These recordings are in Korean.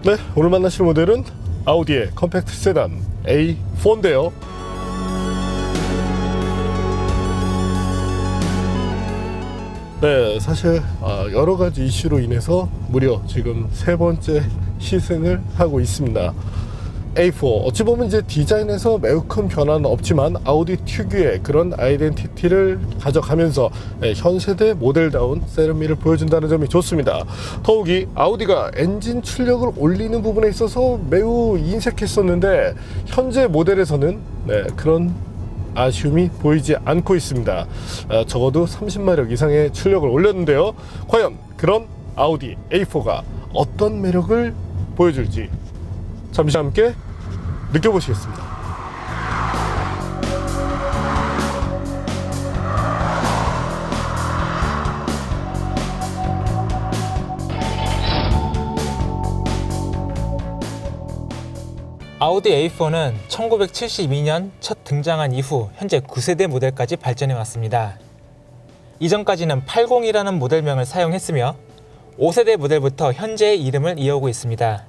네, 오늘 만나실 모델은 아우디의 컴팩트 세단 A4인데요. 네, 사실 여러 가지 이슈로 인해서 무려 지금 세 번째 시승을 하고 있습니다. A4 어찌 보면 이제 디자인에서 매우 큰 변화는 없지만 아우디 특유의 그런 아이덴티티를 가져가면서 현 세대 모델다운 세련미를 보여준다는 점이 좋습니다. 더욱이 아우디가 엔진 출력을 올리는 부분에 있어서 매우 인색했었는데 현재 모델에서는 그런 아쉬움이 보이지 않고 있습니다. 적어도 30마력 이상의 출력을 올렸는데요. 과연 그런 아우디 A4가 어떤 매력을 보여줄지 잠시 함께 느껴보시겠습니다. 아우디 A4는 1972년 첫 등장한 이후 현재 9세대 모델까지 발전해 왔습니다. 이전까지는 80이라는 모델명을 사용했으며 5세대 모델부터 현재의 이름을 이어오고 있습니다.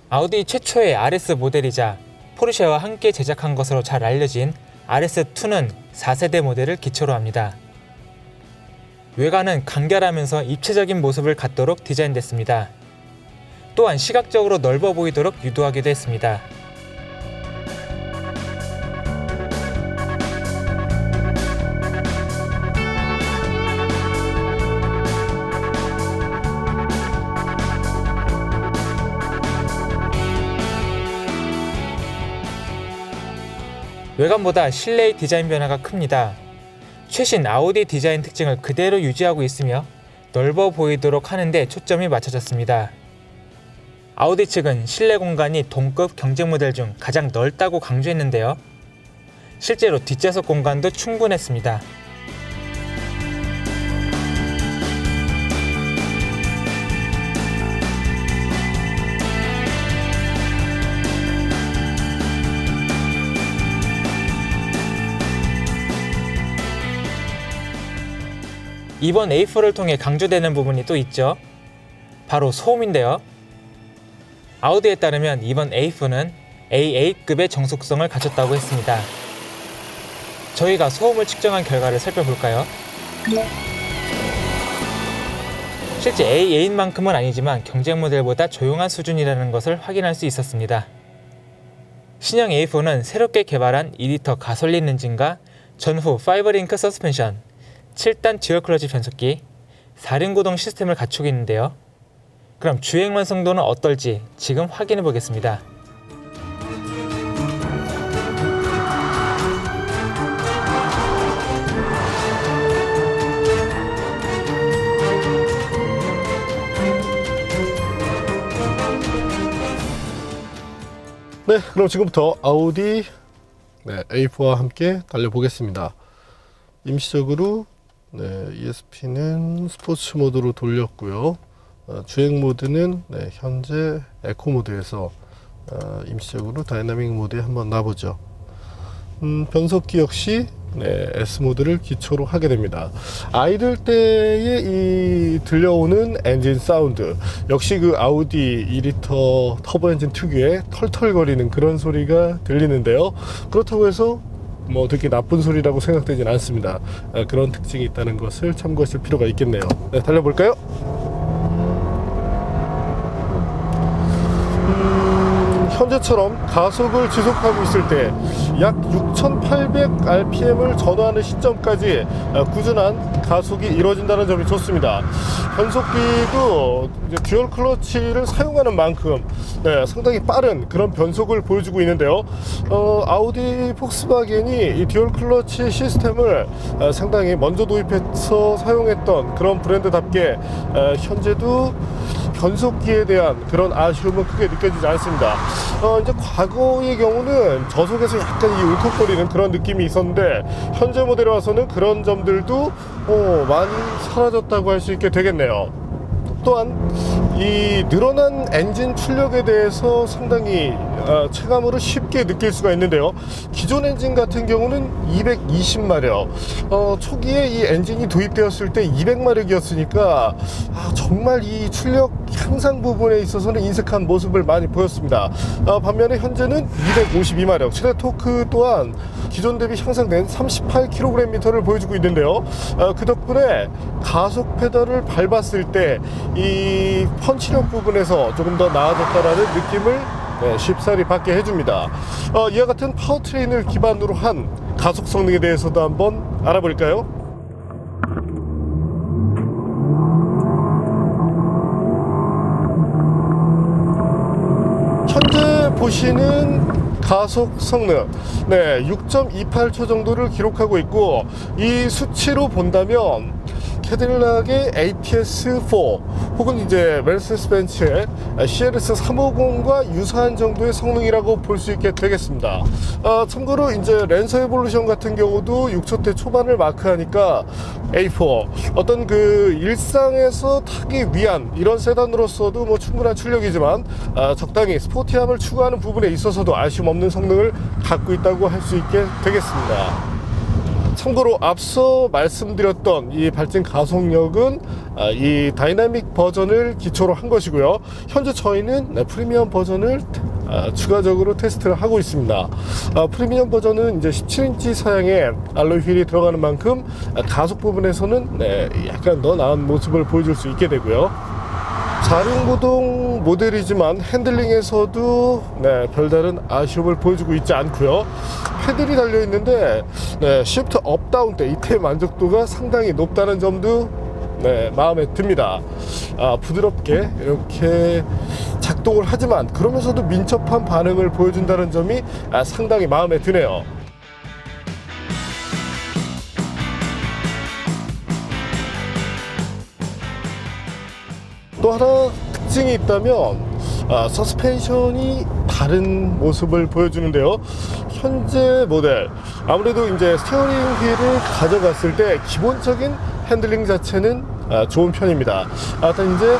아우디 최초의 RS 모델이자 포르쉐와 함께 제작한 것으로 잘 알려진 RS2는 4세대 모델을 기초로 합니다. 외관은 간결하면서 입체적인 모습을 갖도록 디자인됐습니다. 또한 시각적으로 넓어 보이도록 유도하기도 했습니다. 외관보다 실내의 디자인 변화가 큽니다. 최신 아우디 디자인 특징을 그대로 유지하고 있으며 넓어 보이도록 하는 데 초점이 맞춰졌습니다. 아우디 측은 실내 공간이 동급 경쟁 모델 중 가장 넓다고 강조했는데요. 실제로 뒷좌석 공간도 충분했습니다. 이번 A4를 통해 강조되는 부분이 또 있죠. 바로 소음인데요. 아우디에 따르면 이번 A4는 A8급의 정속성을 갖췄다고 했습니다. 저희가 소음을 측정한 결과를 살펴볼까요? 실제 A8만큼은 아니지만 경쟁 모델보다 조용한 수준이라는 것을 확인할 수 있었습니다. 신형 A4는 새롭게 개발한 2리터 가솔린 엔진과 전후 5링크 서스펜션, 7단 듀얼 클러치 변속기, 4륜 구동 시스템을 갖추고 있는데요. 그럼 주행 완성도는 어떨지 지금 확인해 보겠습니다. 네, 그럼 지금부터 아우디 A4와 함께 달려보겠습니다. 임시적으로 ESP는 스포츠 모드로 돌렸고요. 주행 모드는 현재 에코 모드에서 임시적으로 다이나믹 모드에 한번 놔보죠. 변속기 역시 S 모드를 기초로 하게 됩니다. 아이들 때에 이 들려오는 엔진 사운드 역시 그 아우디 2리터 터보 엔진 특유의 털털거리는 그런 소리가 들리는데요. 그렇다고 해서 듣기 나쁜 소리라고 생각되진 않습니다. 그런 특징이 있다는 것을 참고하실 필요가 있겠네요. 달려볼까요? 현재처럼 가속을 지속하고 있을 때 약 6,800rpm을 전후하는 시점까지 꾸준한 가속이 이루어진다는 점이 좋습니다. 변속기도 이제 듀얼 클러치를 사용하는 만큼 상당히 빠른 그런 변속을 보여주고 있는데요. 아우디 폭스바겐이 이 듀얼 클러치 시스템을 상당히 먼저 도입해서 사용했던 그런 브랜드답게 현재도 변속기에 대한 그런 아쉬움은 크게 느껴지지 않습니다. 이제 과거의 경우는 저속에서 약간 이 울컥거리는 그런 느낌이 있었는데 현재 모델에 와서는 그런 점들도 많이 사라졌다고 할 수 있게 되겠네요. 또한 이 늘어난 엔진 출력에 대해서 상당히 체감으로 쉽게 느낄 수가 있는데요. 기존 엔진 같은 경우는 220마력, 초기에 이 엔진이 도입되었을 때 200마력이었으니까 정말 이 출력 향상 부분에 있어서는 인색한 모습을 많이 보였습니다. 반면에 현재는 252마력, 최대 토크 또한 기존 대비 향상된 38kgm를 보여주고 있는데요. 그 덕분에 가속 페달을 밟았을 때 이 펀치력 부분에서 조금 더 나아졌다라는 느낌을 쉽사리 받게 해줍니다. 이와 같은 파워트레인을 기반으로 한 가속 성능에 대해서도 한번 알아볼까요? 현재 보시는 가속 성능 6.28초 정도를 기록하고 있고, 이 수치로 본다면 캐딜락의 ATS4 혹은 이제 메르세데스 벤츠의 CLS 350과 유사한 정도의 성능이라고 볼 수 있게 되겠습니다. 참고로 이제 랜서 에볼루션 같은 경우도 6초대 초반을 마크하니까 A4 어떤 그 일상에서 타기 위한 이런 세단으로서도 뭐 충분한 출력이지만 적당히 스포티함을 추구하는 부분에 있어서도 아쉬움 없는 성능을 갖고 있다고 할 수 있게 되겠습니다. 참고로 앞서 말씀드렸던 이 발진 가속력은 이 다이나믹 버전을 기초로 한 것이고요. 현재 저희는 프리미엄 버전을 추가적으로 테스트를 하고 있습니다. 프리미엄 버전은 이제 17인치 사양의 알로이 휠이 들어가는 만큼 가속 부분에서는 약간 더 나은 모습을 보여줄 수 있게 되고요. 자륜구동 모델이지만 핸들링에서도 별다른 아쉬움을 보여주고 있지 않고요. 패들이 달려있는데 시프트 업 다운 때 이때 만족도가 상당히 높다는 점도 마음에 듭니다. 부드럽게 이렇게 작동을 하지만 그러면서도 민첩한 반응을 보여준다는 점이 상당히 마음에 드네요. 또 하나 특징이 있다면 서스펜션이 다른 모습을 보여주는데요. 현재 모델 아무래도 이제 스티어링 휠을 가져갔을 때 기본적인 핸들링 자체는 좋은 편입니다. 일단 이제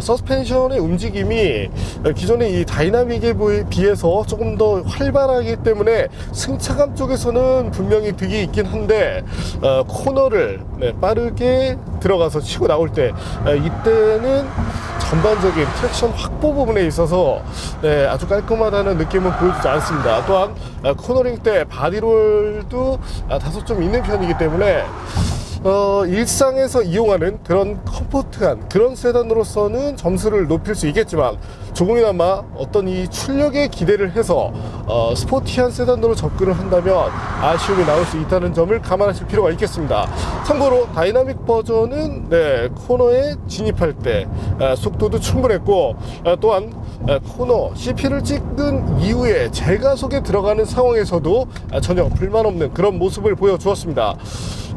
서스펜션의 움직임이 기존의 이 다이나믹에 비해서 조금 더 활발하기 때문에 승차감 쪽에서는 분명히 득이 있긴 한데 코너를 빠르게 들어가서 치고 나올 때 이때는 전반적인 트랙션 확보 부분에 있어서 아주 깔끔하다는 느낌은 보여주지 않습니다. 또한 코너링 때 바디롤도 다소 좀 있는 편이기 때문에 일상에서 이용하는 그런 컴포트한 그런 세단으로서는 점수를 높일 수 있겠지만 조금이나마 어떤 이 출력에 기대를 해서 스포티한 세단으로 접근을 한다면 아쉬움이 나올 수 있다는 점을 감안하실 필요가 있겠습니다. 참고로 다이나믹 버전은 코너에 진입할 때 속도도 충분했고, 또한 코너 CP를 찍은 이후에 제가속에 들어가는 상황에서도 전혀 불만 없는 그런 모습을 보여주었습니다.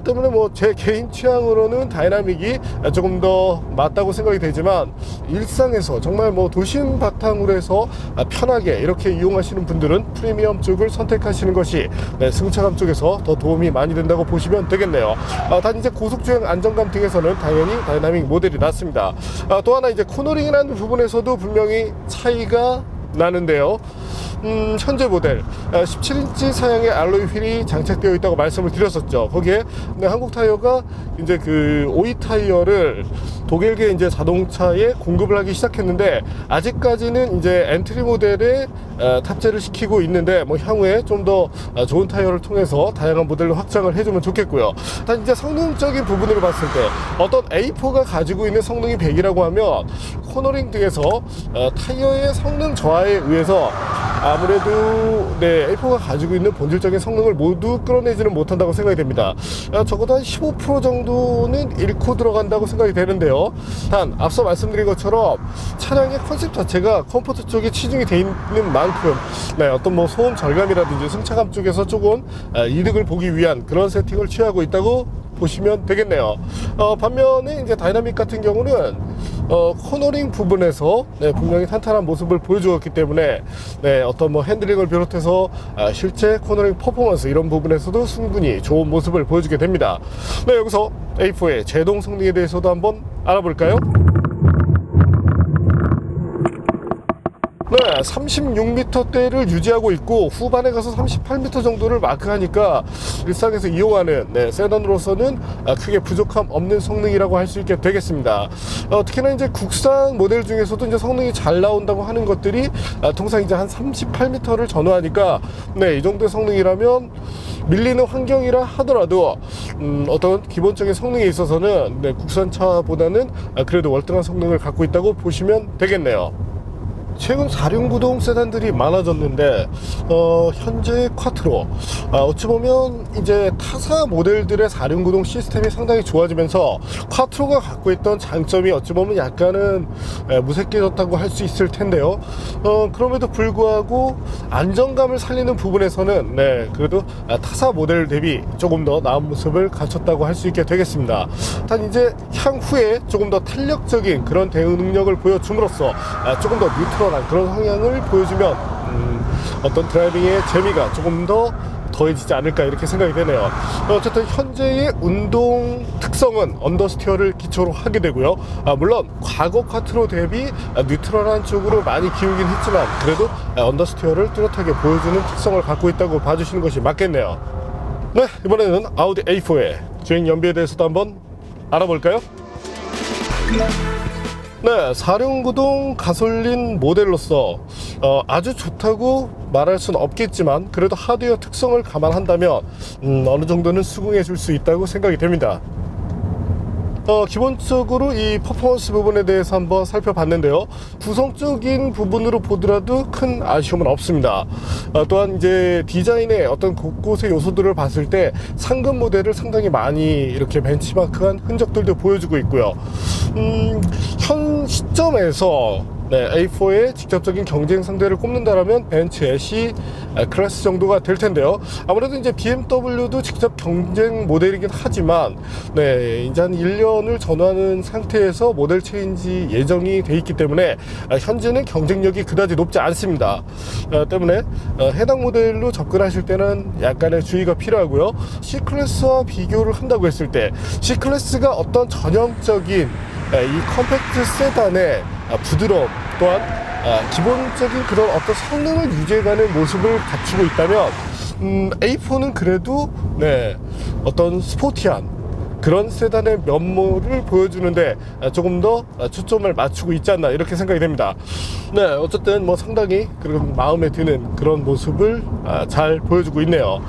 때문에 뭐 제 개인 취향으로는 다이나믹이 조금 더 맞다고 생각이 되지만, 일상에서 정말 뭐 도심 바탕으로 해서 편하게 이렇게 이용하시는 분들은 프리미엄 쪽을 선택하시는 것이 승차감 쪽에서 더 도움이 많이 된다고 보시면 되겠네요. 단 이제 고속주행 안정감 등에서는 당연히 다이나믹 모델이 낫습니다. 또 하나 이제 코너링이라는 부분에서도 분명히 차이가 나는데요. 현재 모델 17인치 사양의 알로이 휠이 장착되어 있다고 말씀을 드렸었죠. 거기에 한국 타이어가 이제 그 OE 타이어를 독일계 이제 자동차에 공급을 하기 시작했는데, 아직까지는 이제 엔트리 모델에 탑재를 시키고 있는데, 뭐 향후에 좀 더 좋은 타이어를 통해서 다양한 모델로 확장을 해주면 좋겠고요. 단 이제 성능적인 부분으로 봤을 때 어떤 A4가 가지고 있는 성능이 100이라고 하면 코너링 등에서 타이어의 성능 저하에 의해서 아무래도 A4가 가지고 있는 본질적인 성능을 모두 끌어내지는 못한다고 생각이 됩니다. 적어도 한 15% 정도는 잃고 들어간다고 생각이 되는데요. 단 앞서 말씀드린 것처럼 차량의 컨셉 자체가 컴포트 쪽에 치중이 되어 있는 만큼 어떤 뭐 소음 절감이라든지 승차감 쪽에서 조금 이득을 보기 위한 그런 세팅을 취하고 있다고 보시면 되겠네요. 반면에 이제 다이나믹 같은 경우는 코너링 부분에서 분명히 탄탄한 모습을 보여주었기 때문에 어떤 뭐 핸들링을 비롯해서 실제 코너링 퍼포먼스 이런 부분에서도 충분히 좋은 모습을 보여주게 됩니다. 여기서 A4의 제동 성능에 대해서도 한번 알아볼까요? 네, 36m대를 유지하고 있고 후반에 가서 38m 정도를 마크하니까 일상에서 이용하는 세단으로서는 크게 부족함 없는 성능이라고 할 수 있게 되겠습니다. 특히나 이제 국산 모델 중에서도 이제 성능이 잘 나온다고 하는 것들이 통상 이제 한 38m를 전후하니까 이 정도의 성능이라면 밀리는 환경이라 하더라도 어떤 기본적인 성능에 있어서는 국산차보다는 그래도 월등한 성능을 갖고 있다고 보시면 되겠네요. 최근 4륜구동 세단들이 많아졌는데 현재 콰트로 어찌 보면 이제 타사 모델들의 4륜구동 시스템이 상당히 좋아지면서 콰트로가 갖고 있던 장점이 어찌 보면 약간은 무색해졌다고 할 수 있을 텐데요. 그럼에도 불구하고 안정감을 살리는 부분에서는 그래도 타사 모델 대비 조금 더 나은 모습을 갖췄다고 할 수 있게 되겠습니다. 단 이제 향후에 조금 더 탄력적인 그런 대응 능력을 보여줌으로써 조금 더 뉴트럴한 그런 성향을 보여주면 어떤 드라이빙의 재미가 조금 더 더해지지 않을까 이렇게 생각이 되네요. 어쨌든 현재의 운동 특성은 언더스티어를 기초로 하게 되고요. 물론 과거 콰트로 대비 뉴트럴한 쪽으로 많이 기울긴 했지만 그래도 언더스티어를 뚜렷하게 보여주는 특성을 갖고 있다고 봐주시는 것이 맞겠네요. 네, 이번에는 아우디 A4의 주행 연비에 대해서도 한번 알아볼까요? 네, 4륜구동 가솔린 모델로서 아주 좋다고 말할 수는 없겠지만 그래도 하드웨어 특성을 감안한다면 어느 정도는 수긍해 줄 수 있다고 생각이 됩니다. 기본적으로 이 퍼포먼스 부분에 대해서 한번 살펴봤는데요. 구성적인 부분으로 보더라도 큰 아쉬움은 없습니다. 또한 이제 디자인의 어떤 곳곳의 요소들을 봤을 때 상급 모델을 상당히 많이 이렇게 벤치마크한 흔적들도 보여주고 있고요. 현 시점에서 A4의 직접적인 경쟁 상대를 꼽는다라면 벤츠 애쉬 클래스 정도가 될 텐데요. 아무래도 이제 BMW도 직접 경쟁 모델이긴 하지만 이제 한 1년을 전후하는 상태에서 모델 체인지 예정이 돼 있기 때문에 현재는 경쟁력이 그다지 높지 않습니다. 때문에 해당 모델로 접근하실 때는 약간의 주의가 필요하고요. C클래스와 비교를 한다고 했을 때 C클래스가 어떤 전형적인 이 컴팩트 세단의 부드러움 또한 기본적인 그런 어떤 성능을 유지해가는 모습을 갖추고 있다면 A4는 그래도 어떤 스포티한 그런 세단의 면모를 보여주는데 조금 더 초점을 맞추고 있지 않나 이렇게 생각이 됩니다. 어쨌든 뭐 상당히 그런 마음에 드는 그런 모습을 잘 보여주고 있네요.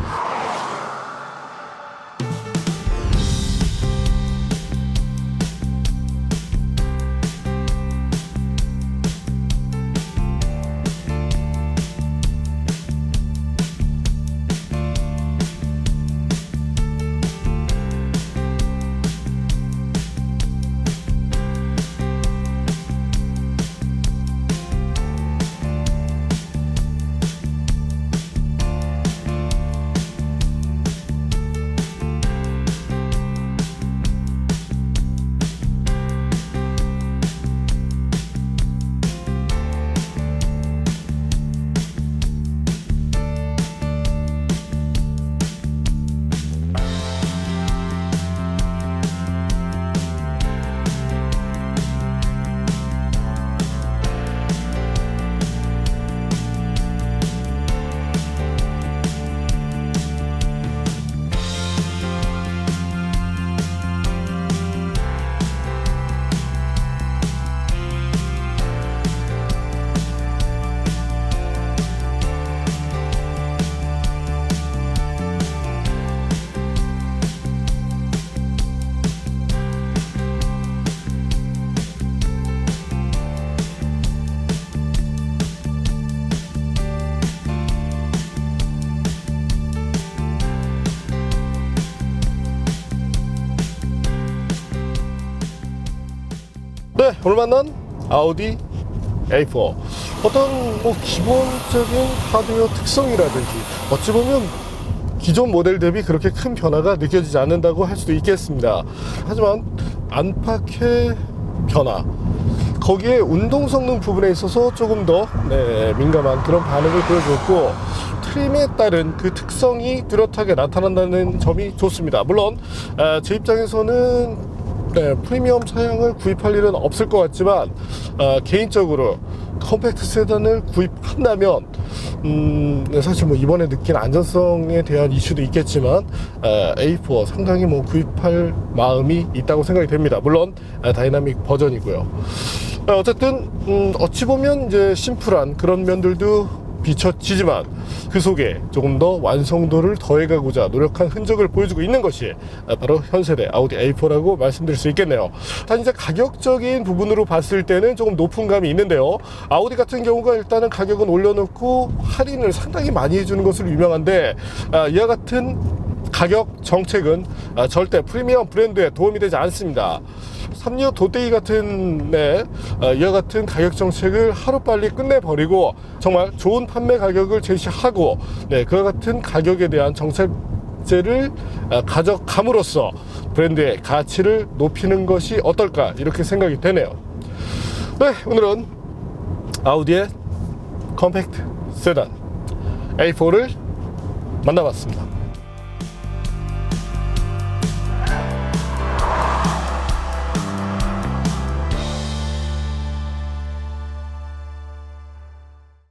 오늘 만난 아우디 A4 어떤 뭐 기본적인 하드웨어 특성이라든지 어찌 보면 기존 모델 대비 그렇게 큰 변화가 느껴지지 않는다고 할 수도 있겠습니다. 하지만 안팎의 변화 거기에 운동 성능 부분에 있어서 조금 더 민감한 그런 반응을 보여줬고 트림에 따른 그 특성이 뚜렷하게 나타난다는 점이 좋습니다. 물론 제 입장에서는 프리미엄 차량을 구입할 일은 없을 것 같지만 개인적으로 컴팩트 세단을 구입한다면 사실 뭐 이번에 느낀 안전성에 대한 이슈도 있겠지만 A4 상당히 뭐 구입할 마음이 있다고 생각이 됩니다. 물론 다이나믹 버전이고요. 어쨌든 어찌 보면 이제 심플한 그런 면들도 비춰지지만 그 속에 조금 더 완성도를 더해가고자 노력한 흔적을 보여주고 있는 것이 바로 현세대 아우디 A4라고 말씀드릴 수 있겠네요. 단 이제 가격적인 부분으로 봤을 때는 조금 높은 감이 있는데요. 아우디 같은 경우가 일단은 가격은 올려놓고 할인을 상당히 많이 해주는 것으로 유명한데 이와 같은 가격 정책은 절대 프리미엄 브랜드에 도움이 되지 않습니다. 3년 도떼기 같은 이와 같은 가격 정책을 하루빨리 끝내버리고 정말 좋은 판매 가격을 제시하고 그와 같은 가격에 대한 정책제를 가져감으로써 브랜드의 가치를 높이는 것이 어떨까 이렇게 생각이 되네요. 네, 오늘은 아우디의 컴팩트 세단 A4를 만나봤습니다.